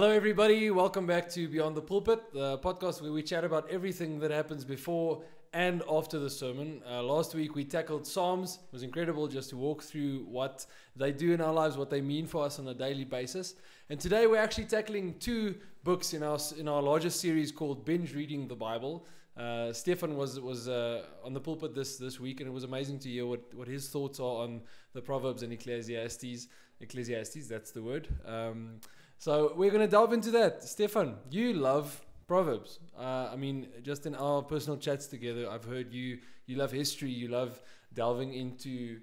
Hello, everybody. Welcome back to Beyond the Pulpit, the podcast where we chat about everything that happens before and after the sermon. Last week, we tackled Psalms. It was incredible just to walk through what they do in our lives, what they mean for us on a daily basis. And today, we're actually tackling two books in our largest series called Binge Reading the Bible. Stephan was on the pulpit this week, and it was amazing to hear what his thoughts are on the Proverbs and Ecclesiastes. Ecclesiastes, that's the word. So we're going to delve into that. Stephan, you love Proverbs. I mean, just in our personal chats together, I've heard you love history, you love delving into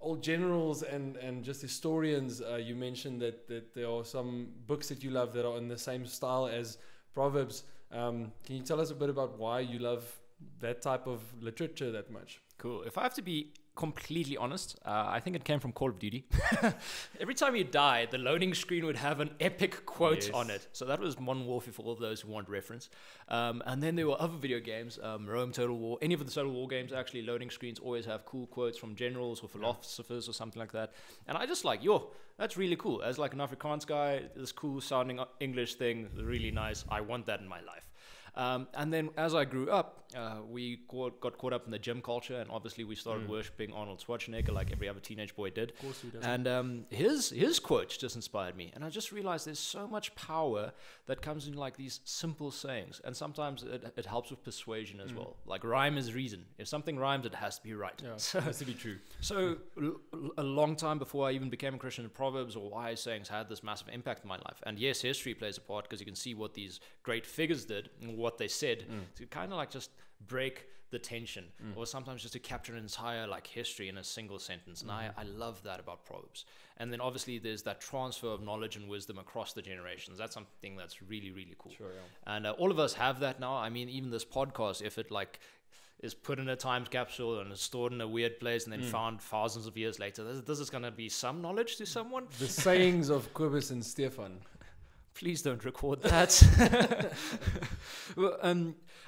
old generals and just historians. You mentioned that there are some books that you love that are in the same style as Proverbs. Can you tell us a bit about why you love that type of literature that much? Cool. If I have to be completely honest, I think it came from Call of Duty. Every time you died, the loading screen would have an epic quote on it. So that was Modern Warfare for all those who want reference. And then there were other video games, Rome, Total War, any of the Total War games, actually, loading screens always have cool quotes from generals or philosophers or something like that. And I just like, that's really cool. As like an Afrikaans guy, this cool sounding English thing, really nice. I want that in my life. And then as I grew up, we got caught up in the gym culture, and obviously we started worshipping Arnold Schwarzenegger like every other teenage boy did. Of course, who doesn't? And his quotes just inspired me, and I just realized there's so much power that comes in like these simple sayings, and sometimes it helps with persuasion as well. Like rhyme is reason. If something rhymes, it has to be right. Yeah, So, it has to be true. so a long time before I even became a Christian, the Proverbs or wise sayings had this massive impact in my life. And yes, history plays a part because you can see what these great figures did and what they said to kind of like just break the tension, or sometimes just to capture an entire like history in a single sentence. And I love that about Proverbs. And then obviously there's that transfer of knowledge and wisdom across the generations. That's something that's really, really cool. Sure, yeah. And all of us have that now. I mean, even this podcast, if it like is put in a time capsule and is stored in a weird place and then found thousands of years later, this is going to be some knowledge to someone. The sayings of Kobus and Stephan. Please don't record that. Well,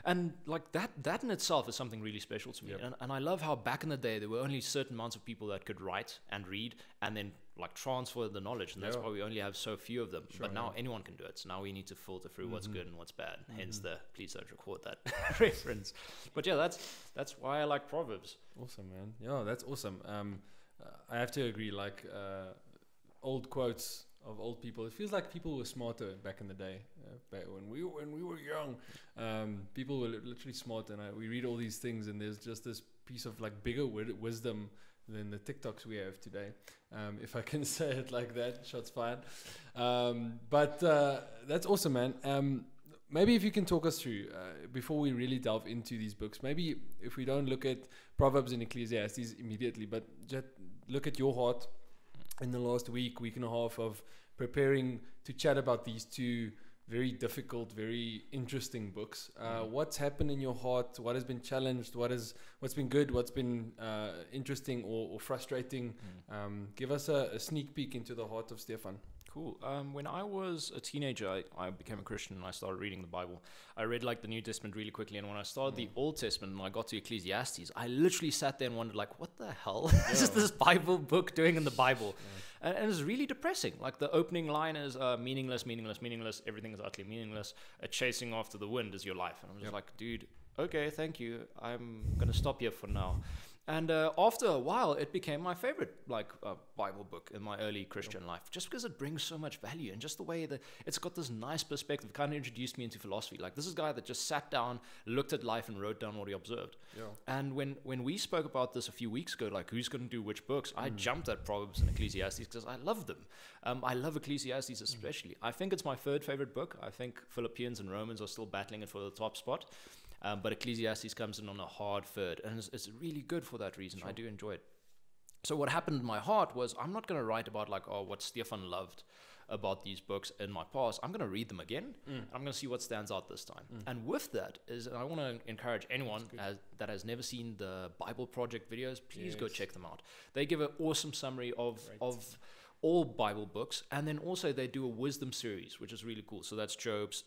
and like that in itself is something really special to me. Yep. And I love how back in the day, there were only certain amounts of people that could write and read and then like transfer the knowledge. And that's why we only have so few of them. Sure, but now anyone can do it. So now we need to filter through what's good and what's bad. Hence the please don't record that reference. But yeah, that's why I like Proverbs. Awesome, man. Yeah, that's awesome. I have to agree, like old quotes of old people. It feels like people were smarter back in the day. Back when we were young, people were literally smart, and we read all these things, and there's just this piece of like bigger wisdom than the TikToks we have today. If I can say it like that, shots fired. But that's awesome, man. Maybe if you can talk us through, before we really delve into these books, maybe if we don't look at Proverbs and Ecclesiastes immediately, but just look at your heart in the last week and a half of preparing to chat about these two very difficult, very interesting books. What's happened in your heart? What has been challenged? What's been good? What's been interesting or frustrating? Give us a sneak peek into the heart of Stephan. Cool. When I was a teenager, I became a Christian and I started reading the Bible. I read like the New Testament really quickly, and when I started the Old Testament and I got to Ecclesiastes, I literally sat there and wondered like, what the hell is this Bible book doing in the Bible? And it's really depressing. Like the opening line is meaningless, meaningless, meaningless. Everything is utterly meaningless. Chasing after the wind is your life. And I'm just like, dude, okay, thank you. I'm going to stop here for now. And after a while, it became my favorite Bible book in my early Christian life, just because it brings so much value and just the way that it's got this nice perspective. Kind of introduced me into philosophy. Like this is a guy that just sat down, looked at life, and wrote down what he observed. Yeah. And when we spoke about this a few weeks ago, like who's going to do which books, I jumped at Proverbs and Ecclesiastes because I love them. I love Ecclesiastes especially. I think it's my third favorite book. I think Philippians and Romans are still battling it for the top spot. But Ecclesiastes comes in on a hard third, and it's really good for that reason. Sure. I do enjoy it. So what happened in my heart was I'm not going to write about what Stephan loved about these books in my past. I'm going to read them again, and I'm going to see what stands out this time. And with that I want to encourage anyone that has never seen the Bible Project videos, please go check them out. They give an awesome summary of all Bible books, and then also they do a wisdom series, which is really cool. So that's Job's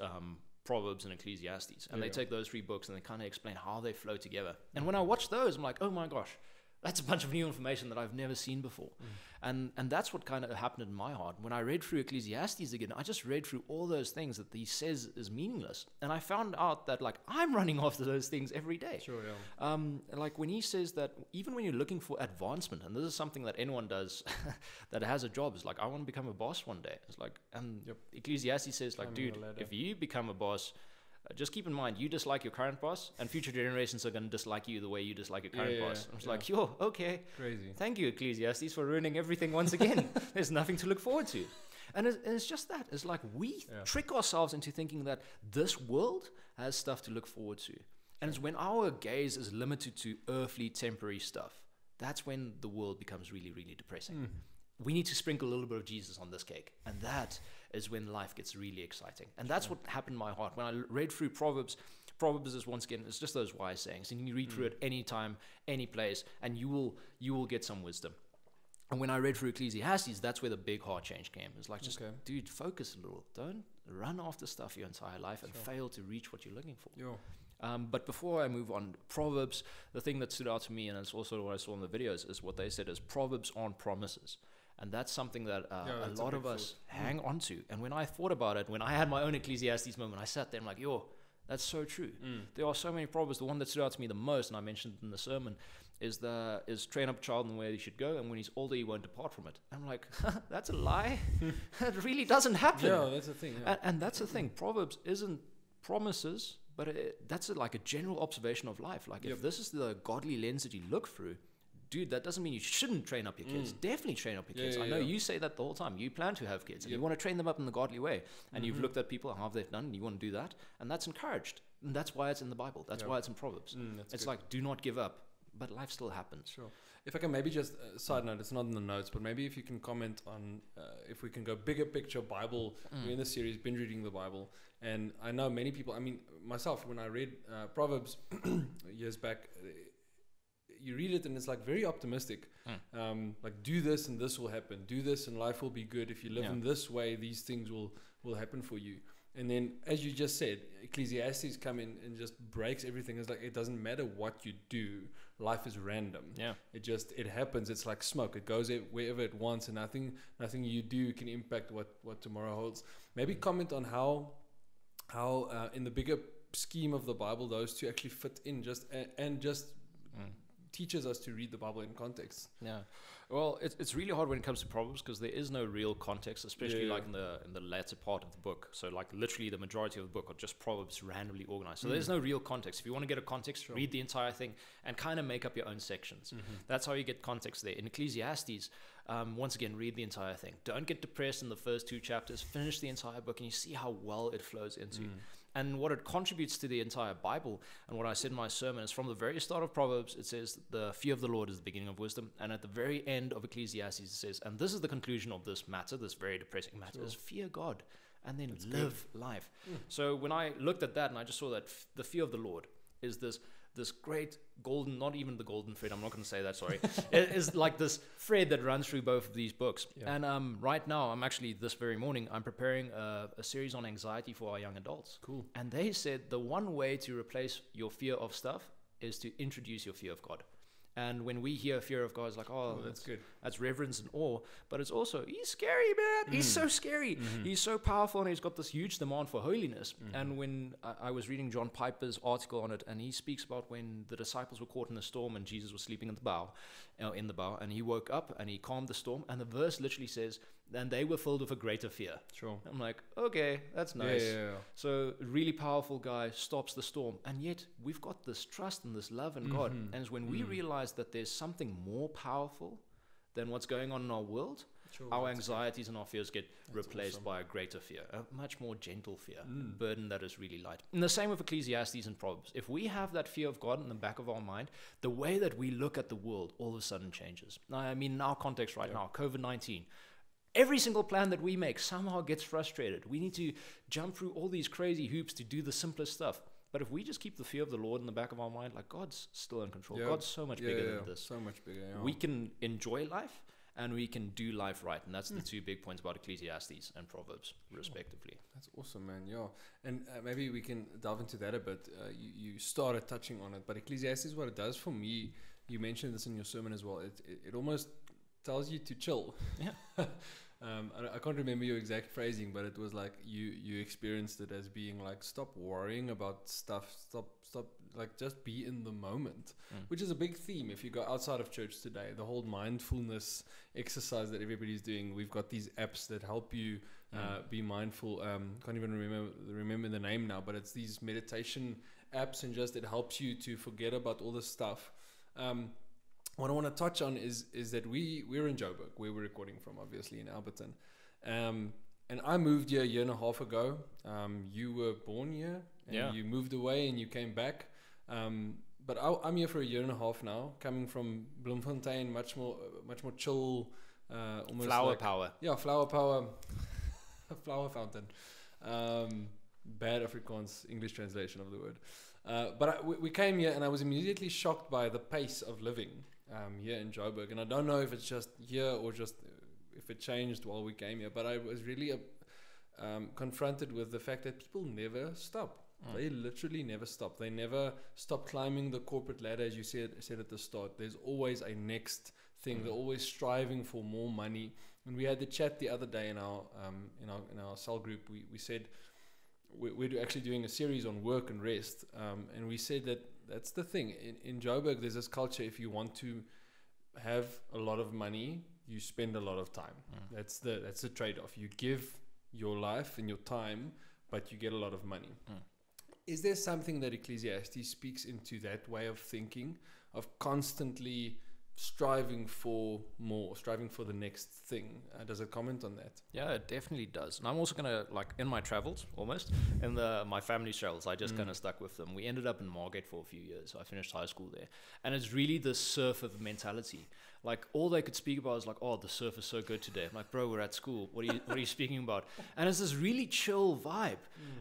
Proverbs and Ecclesiastes, and they take those three books and they kind of explain how they flow together. And when I watch those, I'm like, oh my gosh, That's a bunch of new information that I've never seen before. And that's what kind of happened in my heart. When I read through Ecclesiastes again, I just read through all those things that he says is meaningless. And I found out that, like, I'm running after those things every day. Sure, yeah. Like when he says that even when you're looking for advancement, and this is something that anyone does that has a job, is like, I want to become a boss one day. It's like, and Ecclesiastes says, like, dude, if you become a boss, just keep in mind, you dislike your current boss, and future generations are going to dislike you the way you dislike your current boss. I was like, yo, okay. Crazy. Thank you, Ecclesiastes, for ruining everything once again. There's nothing to look forward to. And it's just that. It's like we trick ourselves into thinking that this world has stuff to look forward to. And it's when our gaze is limited to earthly, temporary stuff, that's when the world becomes really, really depressing. We need to sprinkle a little bit of Jesus on this cake. And that is when life gets really exciting. And that's what happened in my heart. When I read through Proverbs is, once again, it's just those wise sayings. And you can read through it any time, any place, and you will get some wisdom. And when I read through Ecclesiastes, that's where the big heart change came. It's like, just, dude, focus a little. Don't run after stuff your entire life and fail to reach what you're looking for. But before I move on, Proverbs, the thing that stood out to me, and it's also what I saw in the videos, is what they said is Proverbs aren't promises. And that's something that a lot of us hang on to. And when I thought about it, when I had my own Ecclesiastes moment, I sat there and I'm like, yo, that's so true. There are so many Proverbs. The one that stood out to me the most, and I mentioned in the sermon, is train up a child in the way he should go, and when he's older, he won't depart from it. I'm like, that's a lie. That really doesn't happen. Yeah, that's the thing. Yeah. And that's the thing. Proverbs isn't promises, but that's like a general observation of life. Like if this is the godly lens that you look through, dude, that doesn't mean you shouldn't train up your kids. Definitely train up your kids. I know you say that the whole time. You plan to have kids, and you want to train them up in the godly way. And you've looked at people, how they've done, and you want to do that. And that's encouraged. And that's why it's in the Bible. That's why it's in Proverbs. It's good. Like, do not give up. But life still happens. Sure. If I can maybe just, side note, it's not in the notes, but maybe if you can comment on, if we can go bigger picture Bible. We're in the series, binge reading the Bible. And I know many people, I mean, myself, when I read Proverbs years back, you read it and it's like very optimistic. Like, do this and this will happen. Do this and life will be good. If you live in this way, these things will happen for you. And then, as you just said, Ecclesiastes come in and just breaks everything. It's like, it doesn't matter what you do. Life is random. Yeah. It happens. It's like smoke. It goes wherever it wants, and nothing you do can impact what tomorrow holds. Maybe comment on how in the bigger scheme of the Bible, those two actually fit in and teaches us to read the Bible in context. Yeah. Well, it's really hard when it comes to Proverbs because there is no real context, especially like in the latter part of the book. So like literally the majority of the book are just Proverbs randomly organized. So there's no real context. If you want to get a context, read the entire thing and kind of make up your own sections. That's how you get context there. In Ecclesiastes, once again, read the entire thing. Don't get depressed in the first 2 chapters. Finish the entire book and you see how well it flows into. And what it contributes to the entire Bible, and what I said in my sermon, is from the very start of Proverbs, it says, the fear of the Lord is the beginning of wisdom. And at the very end of Ecclesiastes, it says, and this is the conclusion of this matter, this very depressing matter, is fear God and then live life. So when I looked at that and I just saw that the fear of the Lord is this great golden, not even the golden thread, I'm not going to say that, sorry. It is like this thread that runs through both of these books. Yeah. And right now, I'm actually, this very morning, I'm preparing a series on anxiety for our young adults. Cool. And they said the one way to replace your fear of stuff is to introduce your fear of God. And when we hear fear of God, it's like, oh, that's good. That's reverence and awe. But it's also, he's scary, man. He's so scary. He's so powerful, and he's got this huge demand for holiness. And when I was reading John Piper's article on it, and he speaks about when the disciples were caught in a storm and Jesus was sleeping in the bow, and he woke up and he calmed the storm. And the verse literally says, and they were filled with a greater fear. Sure. I'm like, okay, that's nice. Yeah. So a really powerful guy stops the storm. And yet we've got this trust and this love in God. And it's when we realize that there's something more powerful than what's going on in our world, our anxieties and our fears get replaced by a greater fear, a much more gentle fear, burden that is really light. And the same with Ecclesiastes and Proverbs. If we have that fear of God in the back of our mind, the way that we look at the world all of a sudden changes. Now, I mean, in our context right now, COVID-19, every single plan that we make somehow gets frustrated. We need to jump through all these crazy hoops to do the simplest stuff. But if we just keep the fear of the Lord in the back of our mind, like God's still in control. God's so much bigger than this. So much bigger. Yeah. We can enjoy life and we can do life right. And that's the 2 big points about Ecclesiastes and Proverbs, respectively. That's awesome, man. Yeah. And maybe we can delve into that a bit. You started touching on it, but Ecclesiastes, what it does for me you mentioned this in your sermon as well. It almost tells you to chill. Yeah. I can't remember your exact phrasing, but it was like you experienced it as being like, stop worrying about stuff, stop, like just be in the moment, which is a big theme if you go outside of church today. The whole mindfulness exercise that everybody's doing, we've got these apps that help you be mindful. Can't even remember the name now, but it's these meditation apps, and just it helps you to forget about all this stuff. What I want to touch on is that we're in Joburg, where we're recording from, obviously in Alberton, and I moved here a year and a half ago. You were born here, and you moved away, and you came back. But I'm here for a year and a half now, coming from Bloemfontein, much more chill, almost flower like, power. Yeah, flower power, flower fountain. Bad Afrikaans English translation of the word. But we came here, and I was immediately shocked by the pace of living here in Joburg. And I don't know if it's just here or just if it changed while we came here, but I was really confronted with the fact that people never stop. They literally never stop. They never stop climbing the corporate ladder, as you said at the start. There's always a next thing. They're always striving for more money. And we had the chat the other day in our cell group. We said we're actually doing a series on work and rest, and we said that's the thing. In Joburg, there's this culture: if you want to have a lot of money, you spend a lot of time. That's the trade-off. You give your life and your time, but you get a lot of money. Is there something that Ecclesiastes speaks into that way of thinking, of constantly striving for more, striving for the next thing? Does it comment on that? Yeah, it definitely does. And I'm also going to, like, in my travels, almost, in my family's travels, I just kind of stuck with them. We ended up in Margate for a few years. So I finished high school there. And it's really the surfer mentality. Like, all they could speak about is like, oh, the surf is so good today. I'm like, bro, we're at school. What are you speaking about? And it's this really chill vibe.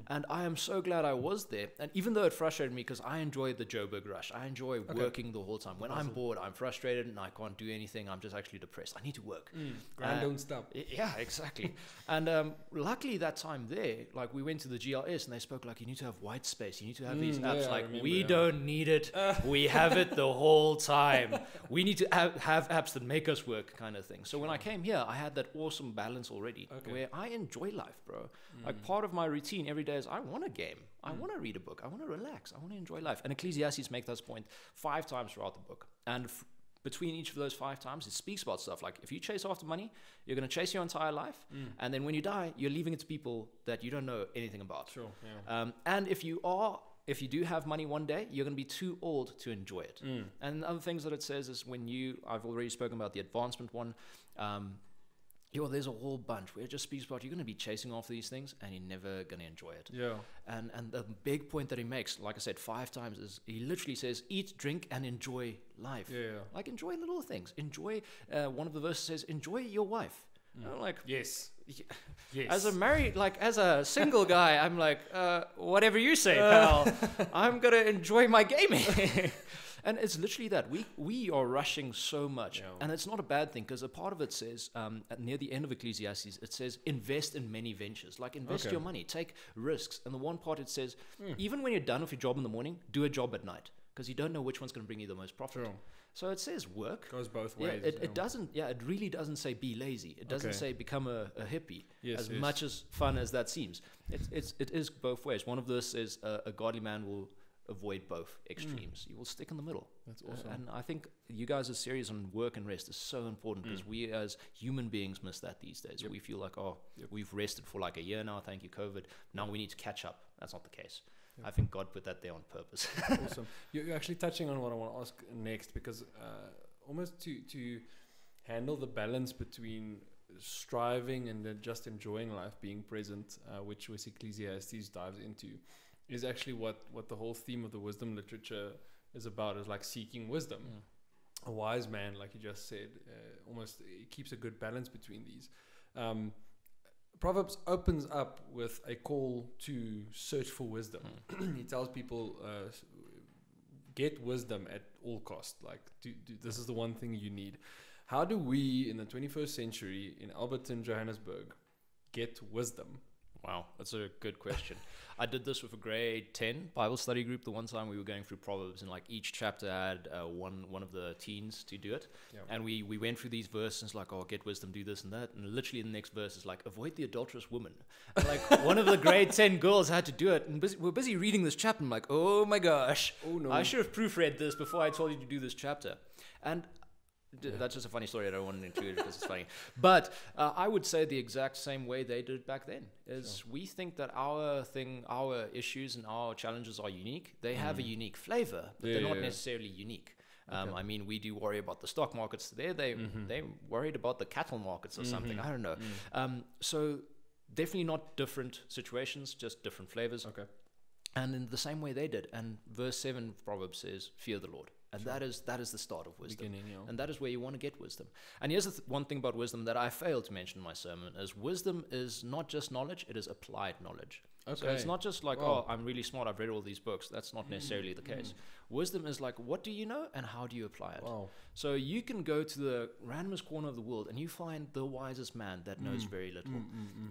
And I am so glad I was there. And even though it frustrated me, because I enjoy the Joburg rush. I enjoy working the whole time. When I'm bored, I'm frustrated and I can't do anything. I'm just actually depressed. I need to work. Grind don't stop. Yeah, exactly. And luckily that time there, like, we went to the GLS and they spoke like, you need to have white space. You need to have these apps. Like, we don't need it. We have it the whole time. We need to have apps that make us work, kind of thing. So when I came here, I had that awesome balance already, where I enjoy life, bro. Like, part of my routine every day is I want to game. I want to read a book. I want to relax. I want to enjoy life. And Ecclesiastes make this point 5 times throughout the book. And between each of those 5 times, it speaks about stuff like, if you chase after money, you're going to chase your entire life. And then when you die, you're leaving it to people that you don't know anything about. Sure, yeah. And if you do have money one day, you're going to be too old to enjoy it. And other things that it says is I've already spoken about the advancement one. There's a whole bunch where it just speaks about you're going to be chasing after these things and you're never going to enjoy it. Yeah. And the big point that he makes, like I said, 5 times, is he literally says, eat, drink, and enjoy life. Yeah. Like, enjoy little things. Enjoy, one of the verses says, enjoy your wife. I'm like, yes. As a single guy, I'm like, whatever you say, pal. I'm gonna enjoy my gaming. And it's literally that we are rushing so much, and it's not a bad thing, because a part of it says near the end of Ecclesiastes, it says invest in many ventures. Like, invest your money, take risks. And the one part it says, even when you're done with your job in the morning, do a job at night, because you don't know which one's going to bring you the most profit. Sure. So it says work. Goes both ways. It doesn't. Yeah, it really doesn't say be lazy. It doesn't say become a hippie. Much as fun as that seems, it is both ways. One of those says a godly man will avoid both extremes. You will stick in the middle. That's awesome. And I think you guys' series on work and rest is so important, because we as human beings miss that these days. We feel like, we've rested for like a year now, thank you COVID. Now we need to catch up. That's not the case. I think God put that there on purpose. Awesome. You're actually touching on what I want to ask next, because almost to handle the balance between striving and then just enjoying life, being present, which Ecclesiastes dives into, is actually what the whole theme of the wisdom literature is about, is like seeking wisdom. A wise man, like you just said, almost keeps a good balance between these. Proverbs opens up with a call to search for wisdom. He tells people, get wisdom at all costs. Like, this is the one thing you need. How do we, in the 21st century, in Alberton, Johannesburg, get wisdom? Wow, that's a good question. I did this with a grade 10 Bible study group. The one time we were going through Proverbs, and like each chapter had one of the teens to do it. Yeah. And we went through these verses like, oh, get wisdom, do this and that. And literally the next verse is like, avoid the adulterous woman. And like one of the grade 10 girls had to do it. And we're busy reading this chapter. I'm like, oh my gosh, Oh, no. I should have proofread this before I told you to do this chapter. And that's just a funny story. I don't want to include it because it's funny. But I would say the exact same way they did back then is we think that our issues and our challenges are unique. They have a unique flavor, but they're not necessarily unique. I mean, we do worry about the stock markets. They worried about the cattle markets or something. I don't know. So definitely not different situations, just different flavors. Okay. And in the same way they did. And verse 7 of Proverbs says, fear the Lord. And that is the start of wisdom. And that is where you want to get wisdom. And here's the one thing about wisdom that I failed to mention in my sermon is wisdom is not just knowledge, it is applied knowledge. Okay. So it's not just like, oh, I'm really smart, I've read all these books. That's not necessarily the case. Wisdom is like, what do you know and how do you apply it? Wow. So you can go to the randomest corner of the world and you find the wisest man that knows very little.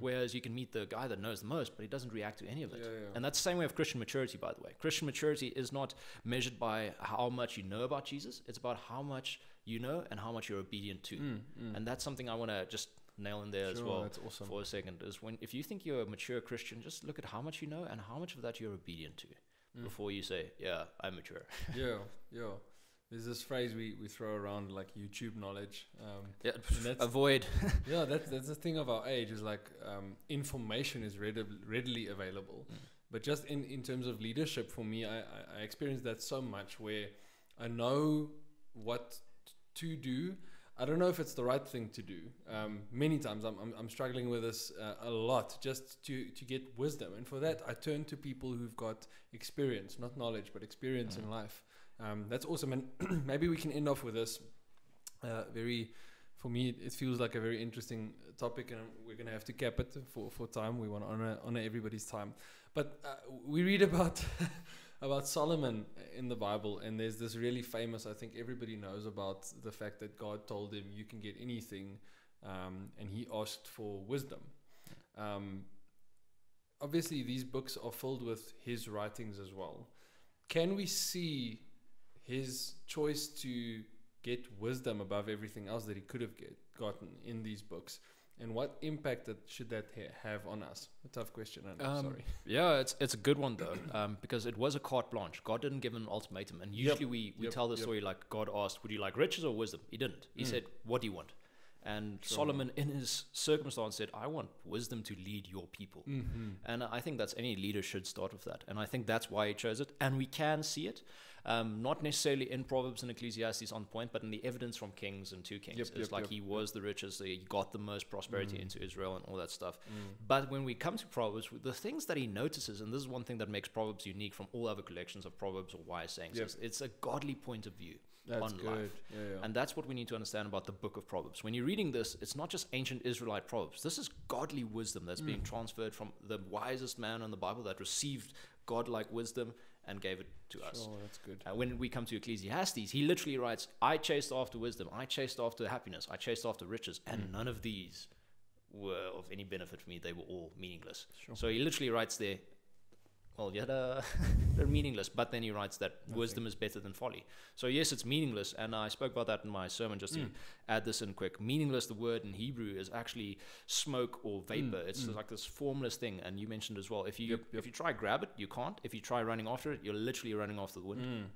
Whereas you can meet the guy that knows the most, but he doesn't react to any of it. And that's the same way of Christian maturity, by the way. Christian maturity is not measured by how much you know about Jesus. It's about how much you know and how much you're obedient to. And that's something I want to just nail in there as well. That's awesome. For a second is if you think you're a mature Christian, just look at how much you know and how much of that you're obedient to before you say, yeah, I'm mature. yeah. There's this phrase we throw around like YouTube knowledge. Avoid. Yeah, that's the thing of our age is like information is readily available. But just in terms of leadership, for me, I experienced that so much where I know what to do. I don't know if it's the right thing to do. Many times I'm struggling with this a lot just to get wisdom. And for that, I turn to people who've got experience, not knowledge, but experience in life. That's awesome. And maybe we can end off with this. For me, it feels like a very interesting topic, and we're going to have to cap it for time. We want to honor everybody's time. But we read about about Solomon in the Bible, and there's this really famous, I think everybody knows about the fact that God told him you can get anything, and he asked for wisdom. Obviously, these books are filled with his writings as well. Can we see his choice to get wisdom above everything else that he could have gotten in these books? And what impact should that have on us? A tough question, sorry. Yeah, it's a good one though, because it was a carte blanche. God didn't give an ultimatum. And usually we tell the story like God asked, would you like riches or wisdom? He didn't. He said, what do you want? And Solomon in his circumstance said, I want wisdom to lead your people. And I think that's any leader should start with that. And I think that's why he chose it. And we can see it. Not necessarily in Proverbs and Ecclesiastes on point, but in the evidence from Kings and 2 Kings. He was the richest, he got the most prosperity into Israel and all that stuff. But when we come to Proverbs, the things that he notices, and this is one thing that makes Proverbs unique from all other collections of Proverbs or wise sayings, it's a godly point of view on life. And that's what we need to understand about the book of Proverbs. When you're reading this, it's not just ancient Israelite Proverbs. This is godly wisdom that's being transferred from the wisest man in the Bible that received godlike wisdom and gave it to us. That's good. When we come to Ecclesiastes, he literally writes, I chased after wisdom, I chased after happiness, I chased after riches, and none of these were of any benefit for me. They were all meaningless. So he literally writes there, well, they're meaningless, but then he writes that wisdom is better than folly. So yes, it's meaningless, and I spoke about that in my sermon, just to add this in quick. Meaningless, the word in Hebrew, is actually smoke or vapor. It's like this formless thing, and you mentioned as well, if you try grab it, you can't. If you try running after it, you're literally running after the wind.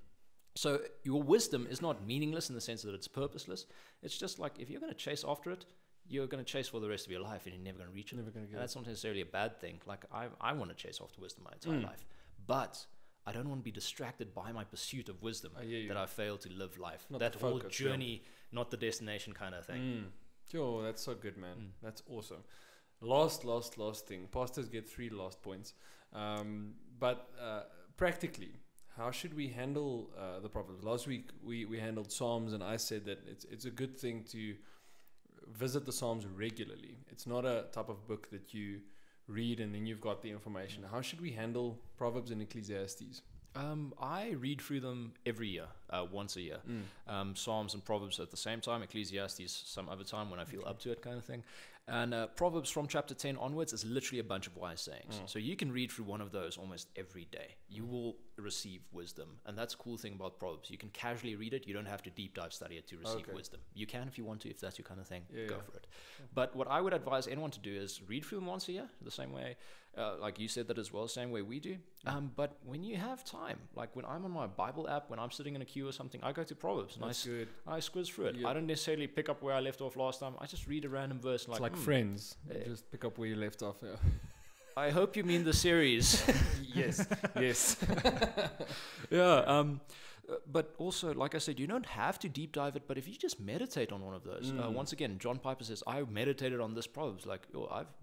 So your wisdom is not meaningless in the sense that it's purposeless. It's just like, if you're going to chase after it, you're going to chase for the rest of your life, and you're never going to reach it. And that's not necessarily a bad thing. Like, I want to chase after wisdom my entire life. But I don't want to be distracted by my pursuit of wisdom that I fail to live life. Not that whole journey, not the destination kind of thing. Sure, that's so good, man. That's awesome. Last thing. Pastors get 3 last points. But practically, how should we handle the Proverbs? Last week, we handled Psalms, and I said that it's a good thing to visit the Psalms regularly. It's not a type of book that you read and then you've got the information. How should we handle Proverbs and Ecclesiastes? I read through them every year, once a year. Psalms and Proverbs at the same time, Ecclesiastes some other time when I feel up to it, kind of thing. And Proverbs from chapter 10 onwards is literally a bunch of wise sayings. So you can read through one of those almost every day. You will receive wisdom. And that's the cool thing about Proverbs. You can casually read it. You don't have to deep dive study it to receive wisdom. You can if you want to, if that's your kind of thing, go for it. But what I would advise anyone to do is read through them once a year, the same way, like you said that as well, same way we do. But when you have time, like when I'm on my Bible app, when I'm sitting in a queue or something, I go to Proverbs and I squiz through it. I don't necessarily pick up where I left off last time. I just read a random verse. It's like Friends. Just pick up where you left off. Yeah. I hope you mean the series. Yes. Yeah. But also, like I said, you don't have to deep dive it, but if you just meditate on one of those, once again, John Piper says, I meditated on this Proverbs. Like,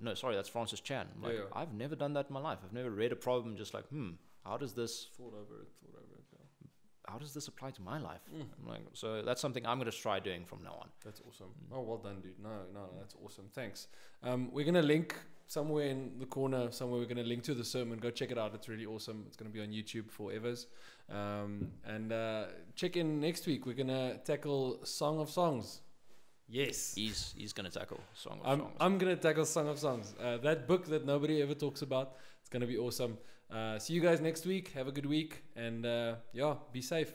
that's Francis Chan. Like, I've never done that in my life. I've never read a proverb and just like, how does this thought over it. How does this apply to my life? I'm like, so that's something I'm going to try doing from now on. That's awesome. Oh, well done, dude. No, that's awesome. Thanks. We're going to link somewhere in the corner, we're going to link to the sermon. Go check it out. It's really awesome. It's going to be on YouTube forevers. And check in next week. We're going to tackle Song of Songs. Yes. He's going to tackle Song of Songs. I'm going to tackle Song of Songs. That book that nobody ever talks about. It's going to be awesome. See you guys next week. Have a good week. And be safe.